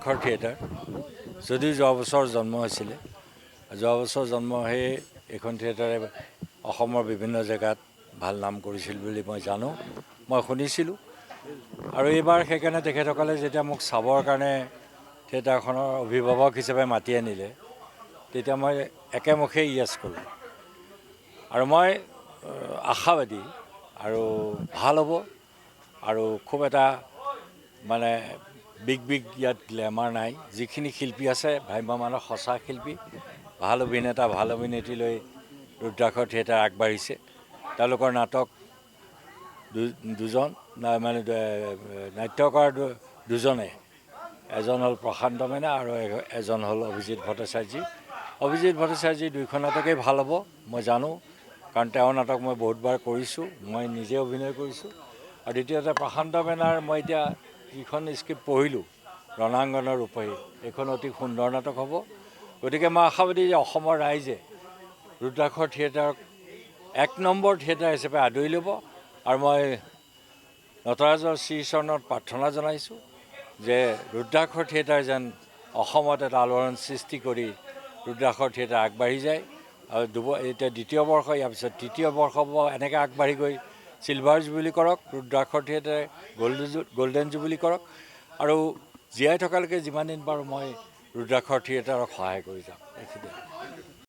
ৰুদ্ৰাক্ষৰ theatre যদিও যোৱা বছৰ জন্ম হৈছিলে যোৱা বছৰ জন্ম হৈ এইখন থিয়েটাৰে অসমৰ বিভিন্ন জেগাত ভাল নাম কৰিছিল বুলি মই জানো মই শুনিছিলোঁ আৰু এইবাৰ সেইকাৰণে তেখেতসকলে যেতিয়া মোক চাবৰ কাৰণে থিয়েটাৰখনৰ অভিভাৱক হিচাপে মাতি আনিলে তেতিয়া মই একেমুখে ইয়েছ ক'লোঁ আৰু মই আশাবাদী আৰু ভাল হ'ব আৰু খুব এটা মানে বিগ ইয়াত গ্লেমাৰ নাই যিখিনি শিল্পী আছে ভ্ৰাম্যমানৰ সঁচা শিল্পী ভাল অভিনেতা ভাল অভিনেত্ৰী লৈ ৰুদ্ৰাক্ষৰ থিয়েটাৰ আগবাঢ়িছে তেওঁলোকৰ নাটক দুজন মানে নাট্যকাৰ দুজনে এজন হ'ল প্ৰশান্ত মেনা আৰু এজন হ'ল অভিজিত ভট্টাচাৰ্যী দুইখন নাটকেই ভাল হ'ব মই জানো কাৰণ তেওঁৰ নাটক মই বহুতবাৰ কৰিছোঁ মই নিজে অভিনয় কৰিছোঁ আৰু দ্বিতীয়তে প্ৰশান্ত মেনাৰ মই এতিয়া যিখন স্ক্ৰিপ্ট পঢ়িলোঁ ৰণাংগনৰ ৰূপহী এইখন অতি সুন্দৰ নাটক হ'ব গতিকে মই আশাবাদী যে অসমৰ ৰাইজে ৰুদ্ৰাক্ষৰ থিয়েটাৰক 1 নম্বৰ থিয়েটাৰ হিচাপে আদৰি ল'ব আৰু মই নটৰাজৰ শ্ৰীচৰণত প্ৰাৰ্থনা জনাইছোঁ যে ৰুদ্ৰাক্ষৰ থিয়েটাৰ যেন অসমত এটা আলোড়ন সৃষ্টি কৰি ৰুদ্ৰাক্ষৰ থিয়েটাৰ আগবাঢ়ি যায় আৰু এতিয়া দ্বিতীয় বৰ্ষ ইয়াৰ পিছত তৃতীয় বৰ্ষ এনেকৈ আগবাঢ়ি গৈ চিলভাৰ জুবিলি কৰক ৰুদ্ৰাক্ষৰ থিয়েটাৰে গল্ডেন জুবিলি কৰক আৰু জীয়াই থকালৈকে যিমান দিন পাৰোঁ মই ৰুদ্ৰাক্ষৰ থিয়েটাৰক সহায় কৰি যাম এইখিনিয়ে